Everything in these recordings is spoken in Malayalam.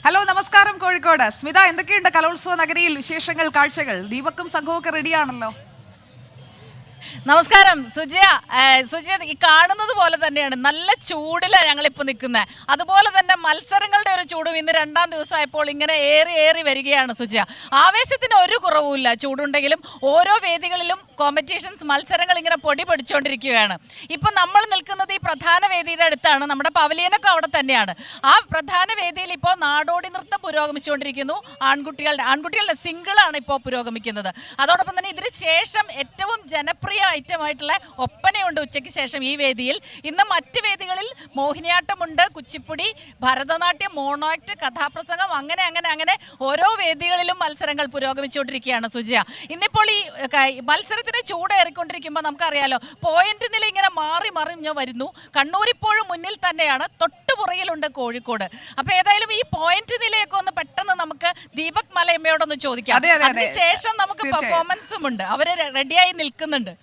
ഹലോ നമസ്കാരം കോഴിക്കോട്. സ്മിത, എന്തൊക്കെയുണ്ട് കലോത്സവ നഗരിയിൽ വിശേഷങ്ങൾ, കാഴ്ചകൾ? ദീപക്കും സംഘവും ഒക്കെ റെഡിയാണല്ലോ. നമസ്കാരം സുജിയ. ഈ കാണുന്നത് പോലെ തന്നെയാണ്, നല്ല ചൂടിലാണ് ഞങ്ങളിപ്പോൾ നിൽക്കുന്നത്. അതുപോലെ തന്നെ മത്സരങ്ങളുടെ ഒരു ചൂടും ഇന്ന് രണ്ടാം ദിവസമായപ്പോൾ ഇങ്ങനെ ഏറി വരികയാണ് സുജിയ. ആവേശത്തിന് ഒരു കുറവുമില്ല. ചൂടുണ്ടെങ്കിലും ഓരോ വേദികളിലും കോമ്പറ്റീഷൻസ്, മത്സരങ്ങൾ ഇങ്ങനെ പൊടി പൊടിച്ചുകൊണ്ടിരിക്കുകയാണ്. ഇപ്പം നമ്മൾ നിൽക്കുന്നത് ഈ പ്രധാന വേദിയുടെ അടുത്താണ്. നമ്മുടെ പവലിയനൊക്കെ അവിടെ തന്നെയാണ്. ആ പ്രധാന വേദിയിൽ ഇപ്പോൾ നാടോടി നൃത്തം പുരോഗമിച്ചുകൊണ്ടിരിക്കുന്നു. ആൺകുട്ടികളുടെ സിംഗിളാണ് ഇപ്പോൾ പുരോഗമിക്കുന്നത്. അതോടൊപ്പം തന്നെ ഇതിന് ശേഷം ഏറ്റവും ജനപ്രിയ ഐറ്റമായിട്ടുള്ള ഒപ്പനയുണ്ട് ഉച്ചയ്ക്ക് ശേഷം ഈ വേദിയിൽ. ഇന്ന് മറ്റ് വേദികളിൽ മോഹിനിയാട്ടമുണ്ട്, കുച്ചിപ്പുടി, ഭരതനാട്യം, മോണോ ആക്ട്, കഥാപ്രസംഗം, അങ്ങനെ ഓരോ വേദികളിലും മത്സരങ്ങൾ പുരോഗമിച്ചുകൊണ്ടിരിക്കുകയാണ് സുജിയ. ഇന്നിപ്പോൾ ഈ മത്സരത്തിന് ചൂടേറിക്കൊണ്ടിരിക്കുമ്പോൾ നമുക്കറിയാലോ, പോയിന്റ് നില ഇങ്ങനെ മറിഞ്ഞു വരുന്നു. കണ്ണൂർ ഇപ്പോഴും മുന്നിൽ തന്നെയാണ്, തൊട്ടുപുറകിലുണ്ട് കോഴിക്കോട്. അപ്പൊ ഏതായാലും ഈ പോയിന്റ് നിലയൊക്കെ ഒന്ന് പെട്ടെന്ന് നമുക്ക് ദീപക് മലയമ്മയോടൊന്ന് ചോദിക്കാം. അതിനുശേഷം നമുക്ക് പെർഫോമൻസും ഉണ്ട്. അവര് റെഡിയായി നിൽക്കുന്നുണ്ട്.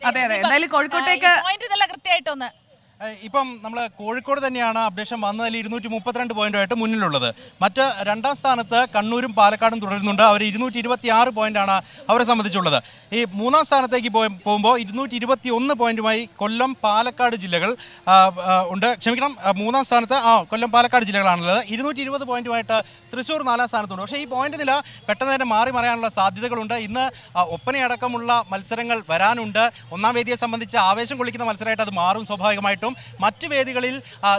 അതെ എന്തായാലും കോഴിക്കോട്ടേക്ക് പോയിന്റ് നല്ല കൃത്യമായിട്ടൊന്ന്. ഇപ്പം നമ്മൾ കോഴിക്കോട് തന്നെയാണ് അപ്ഡേഷൻ വന്നതിൽ 232 പോയിന്റുമായിട്ട് മുന്നിലുള്ളത്. മറ്റ് രണ്ടാം സ്ഥാനത്ത് കണ്ണൂരും പാലക്കാടും തുടരുന്നുണ്ട്. അവർ 226 പോയിന്റാണ് അവരെ സംബന്ധിച്ചുള്ളത്. ഈ മൂന്നാം സ്ഥാനത്തേക്ക് പോകുമ്പോൾ 221 പോയിന്റുമായി കൊല്ലം, പാലക്കാട് ജില്ലകൾ ഉണ്ട്. ക്ഷമിക്കണം, മൂന്നാം സ്ഥാനത്ത് കൊല്ലം, പാലക്കാട് ജില്ലകളാണുള്ളത്. 220 പോയിന്റുമായിട്ട് തൃശ്ശൂർ നാലാം സ്ഥാനത്തുണ്ട്. പക്ഷേ ഈ പോയിന്റ് നില പെട്ടെന്ന് തന്നെ മറിയാനുള്ള സാധ്യതകളുണ്ട്. ഇന്ന് ഒപ്പനയടക്കമുള്ള മത്സരങ്ങൾ വരാനുണ്ട്. ഒന്നാം വേദിയെ സംബന്ധിച്ച് ആവേശം കൊള്ളിക്കുന്ന മത്സരമായിട്ട് അത് മാറും സ്വാഭാവികമായിട്ടും. മറ്റ് വേദികളിൽ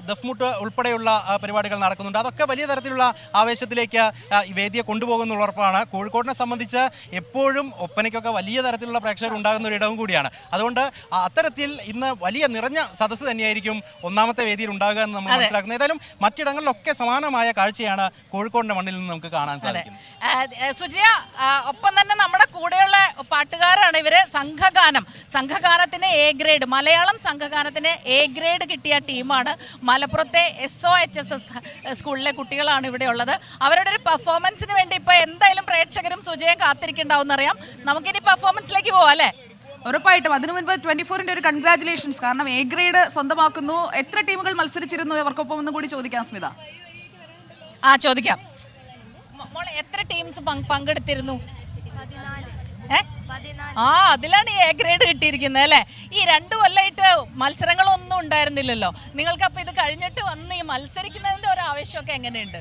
ദഫ്മുട്ട് ഉൾപ്പെടെയുള്ള പരിപാടികൾ നടക്കുന്നുണ്ട്. അതൊക്കെ വലിയ തരത്തിലുള്ള ആവേശത്തിലേക്ക് ഈ വേദിയെ കൊണ്ടുപോകുന്നുള്ള ഉറപ്പാണ്. കോഴിക്കോടിനെ സംബന്ധിച്ച് എപ്പോഴും ഒപ്പനയ്ക്കൊക്കെ വലിയ തരത്തിലുള്ള പ്രേക്ഷകർ ഉണ്ടാകുന്ന ഒരു ഇടവും കൂടിയാണ്. അതുകൊണ്ട് അത്തരത്തിൽ ഇന്ന് വലിയ നിറഞ്ഞ സദസ്സ് തന്നെയായിരിക്കും ഒന്നാമത്തെ വേദിയിൽ ഉണ്ടാകുക എന്ന് നമ്മൾ മനസ്സിലാക്കുന്നത്. ഏതായാലും മറ്റിടങ്ങളിലൊക്കെ സമാനമായ കാഴ്ചയാണ് കോഴിക്കോടിന്റെ മണ്ണിൽ നിന്ന് നമുക്ക് കാണാൻ സാധിക്കുന്നത്. സുജിയ, ഒപ്പം തന്നെ നമ്മുടെ കൂടെയുള്ള പാട്ടുകാരാണ് ഇവര്. സംഘഗാനത്തിന് എ ഗ്രേഡ്, മലയാളം സംഘഗാനത്തിന് എ ഗ്രേഡ് കിട്ടിയ ടീമാണ്. മലപ്പുറത്തെ SOHSS സ്കൂളിലെ കുട്ടികളാണ് ഇവിടെ ഉള്ളത്. അവരുടെ ഒരു പെർഫോമൻസിന് വേണ്ടി ഇപ്പൊ എന്തായാലും പ്രേക്ഷകരും സുജയം കാത്തിരിക്കുന്നുണ്ടാവും എന്നറിയാം. നമുക്കിനി പെർഫോമൻസിലേക്ക് പോവാം അല്ലേ? ഉറപ്പായിട്ടും. അതിനു മുൻപ് 24-ന്റെ ഒരു കൺഗ്രാറ്റുലേഷൻസ്. കാരണം എ ഗ്രേഡ് സ്വന്തമാക്കുന്നു. എത്ര ടീമുകൾ മത്സരിച്ചിരുന്നു ഇവർക്കൊപ്പം ഒന്നും കൂടി ചോദിക്കാം സ്മിത. ചോദിക്കാം. എത്ര ടീംസ് പങ്കെടുത്തിരുന്നു? അതിലാണ് ഈ എ ഗ്രേഡ് കിട്ടിയിരിക്കുന്നത് അല്ലേ? ഈ 2 കൊല്ലമായിട്ട് മത്സരങ്ങളൊന്നും ഉണ്ടായിരുന്നില്ലല്ലോ നിങ്ങൾക്ക്. അപ്പൊ ഇത് കഴിഞ്ഞിട്ട് വന്ന് ഈ മത്സരിക്കുന്നതിന്റെ ഒരു ആവേശമൊക്കെ എങ്ങനെയുണ്ട്?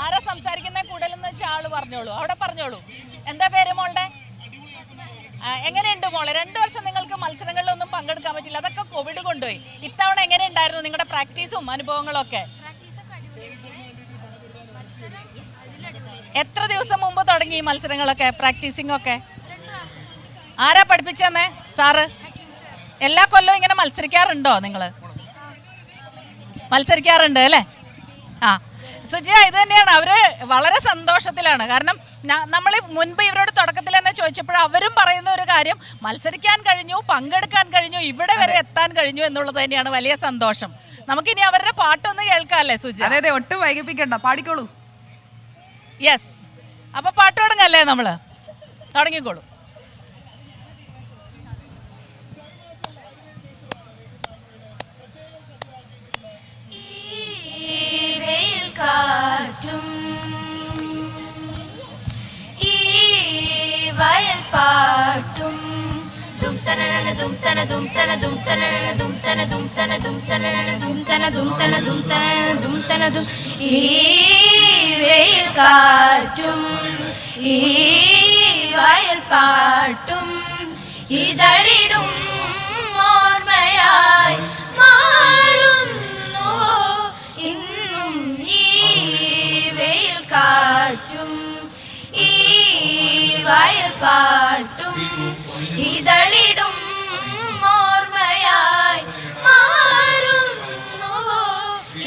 ആരാ സംസാരിക്കുന്ന കൂടുതലെന്ന് വെച്ചാൽ ആള് പറഞ്ഞോളൂ, അവിടെ പറഞ്ഞോളൂ. എന്താ പേര് മോളുടെ? എങ്ങനെയുണ്ട് മോളെ? 2 വർഷം നിങ്ങൾക്ക് മത്സരങ്ങളിലൊന്നും പങ്കെടുക്കാൻ പറ്റില്ല, അതൊക്കെ കോവിഡ് കൊണ്ടുപോയി. ഇത്തവണ എങ്ങനെ ഉണ്ടായിരുന്നു നിങ്ങളുടെ പ്രാക്ടീസും അനുഭവങ്ങളും ഒക്കെ? എത്ര ദിവസം മുമ്പ് തുടങ്ങി ഈ മത്സരങ്ങളൊക്കെ, പ്രാക്ടീസിംഗ് ഒക്കെ? ആരാ പഠിപ്പിച്ചെന്നേ? സാറ്? എല്ലാ കൊല്ലവും ഇങ്ങനെ മത്സരിക്കാറുണ്ടോ നിങ്ങള്? മത്സരിക്കാറുണ്ട് അല്ലേ? സുജിയ, ഇത് തന്നെയാണ്. അവര് വളരെ സന്തോഷത്തിലാണ്. കാരണം നമ്മൾ മുൻപ് ഇവരോട് തുടക്കത്തിൽ തന്നെ ചോദിച്ചപ്പോൾ അവരും പറയുന്ന ഒരു കാര്യം, മത്സരിക്കാൻ കഴിഞ്ഞു, പങ്കെടുക്കാൻ കഴിഞ്ഞു, ഇവിടെ വരെ എത്താൻ കഴിഞ്ഞു എന്നുള്ളത് തന്നെയാണ് വലിയ സന്തോഷം. നമുക്കിനി അവരുടെ പാട്ടൊന്ന് കേൾക്കാം അല്ലേ സുജിയ? അതെ, ഒട്ടും വൈകിപ്പിക്കണ്ട, പാടിക്കോളൂ. യെസ്, അപ്പൊ പാട്ട് തുടങ്ങല്ലേ? നമ്മള് തുടങ്ങിക്കോളൂ. കാറ്റും ഈ വയൽ പാട്ടും ദും തനന ദും തന ദും തന ദും തനന ദും തന ദും തന ദും തനന ദും തന ദും തന ദും തന ദും തന ദും. ഈ വെയിൽ കാറ്റും ഈ വയൽ പാട്ടും ഇതളിടും ഓർമ്മയായി മാറുന്നുവോ ഇന്നും ഈ വെയിൽ കാറ്റും ഈ വയൽ പാട്ടും ഇതളിടും ഓർമ്മയായി മാറുന്നുവോ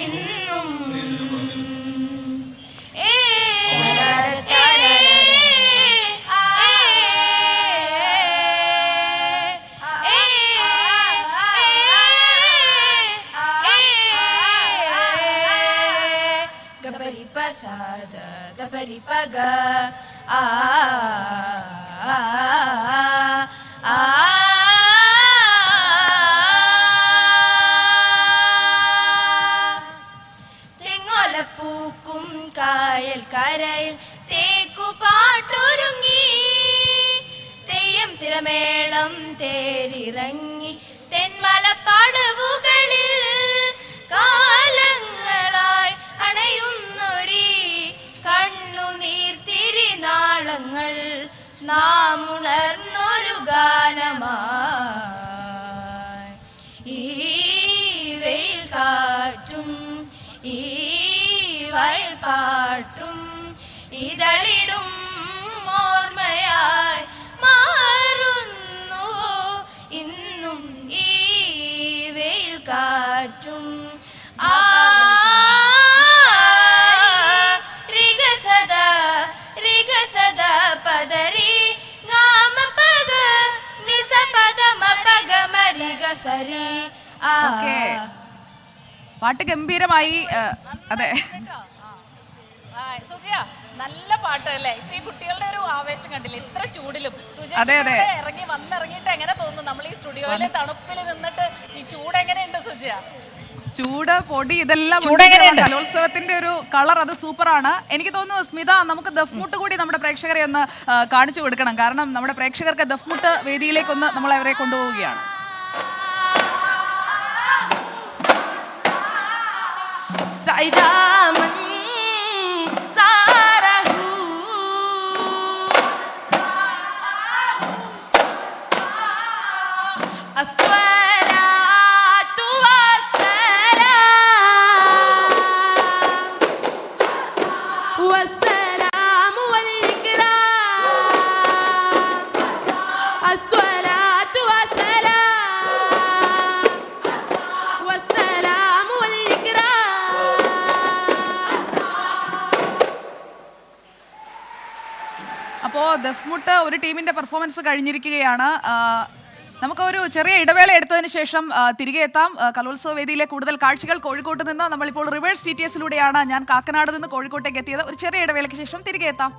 ഇന്നും. പരിപഗ ആ തെങ്ങോല പൂക്കും കായൽ കരയിൽ തേക്കുപാട്ടൊരുങ്ങി തെയ്യം തിരമേളം തേരിറങ്ങി തെന്മലപ്പടവുകളിൽ കാലങ്ങളായി അണയുന്നൊരി കണ്ണുനീർത്തിരിനാളങ്ങൾ നാം ഉണർന്നൊരു ഗാനമായി ഈ വെയിൽ കാറ്റും ഈ വയൽ പാട്ടും ഇതളിടും ഓർമ്മയായി മാറുന്നു ഇന്നും ഈ വെയിൽ കാറ്റും ആ രിഗസദ രിഗസദ പദരി ഗാമ പഗ നിസ പദ മ പഗ മ രിഗസരി ആ ഓക്കേ. പാട്ട് ഗംഭീരമായി. അതെ, സുജിയ നല്ല പാട്ടല്ലേ? ഇപ്പൊ ഈ കുട്ടികളുടെ ഒരു ആവേശം കണ്ടില്ലേ ഇത്ര ചൂടിലും? സുജിയ അതെ, അതെ. വന്നിറങ്ങിയിട്ട് എങ്ങനെ തോന്നുന്നു? നമ്മൾ ഈ സ്റ്റുഡിയോയിലെ തണുപ്പിൽ നിന്നിട്ട് ഈ ചൂട് എങ്ങനെയുണ്ട് സുജിയ? ചൂട്, പൊടി, ഇതെല്ലാം ചൂട് എങ്ങനെയുണ്ട്? കലോത്സവത്തിന്റെ ഒരു കളർ അത് സൂപ്പറാണ്. എനിക്ക് തോന്നുന്നു സ്മിത, നമുക്ക് ദഫ്മുട്ട് കൂടി നമ്മുടെ പ്രേക്ഷകരെ ഒന്ന് കാണിച്ചു കൊടുക്കണം. കാരണം നമ്മുടെ പ്രേക്ഷകർക്ക് ദഫ്മുട്ട് വേദിയിലേക്കൊന്ന് നമ്മൾ അവരെ കൊണ്ടുപോവുകയാണ്. سعيدة من زاره الصلاة والسلام والإكرام الصلاة والسلام അപ്പോൾ ദഫ്മുട്ട് ഒരു ടീമിന്റെ പെർഫോമൻസ് കഴിഞ്ഞിരിക്കുകയാണ്. നമുക്കൊരു ചെറിയ ഇടവേള എടുത്തതിന് ശേഷം തിരികെ എത്താം. കലോത്സവ വേദിയിലെ കൂടുതൽ കാഴ്ചകൾ കോഴിക്കോട്ട് നിന്ന്. നമ്മളിപ്പോൾ റിവേഴ്സ് TTS-ലൂടെയാണ് ഞാൻ കാക്കനാട് നിന്ന് കോഴിക്കോട്ടേക്ക് എത്തിയത്. ഒരു ചെറിയ ഇടവേളയ്ക്ക് ശേഷം തിരികെ എത്താം.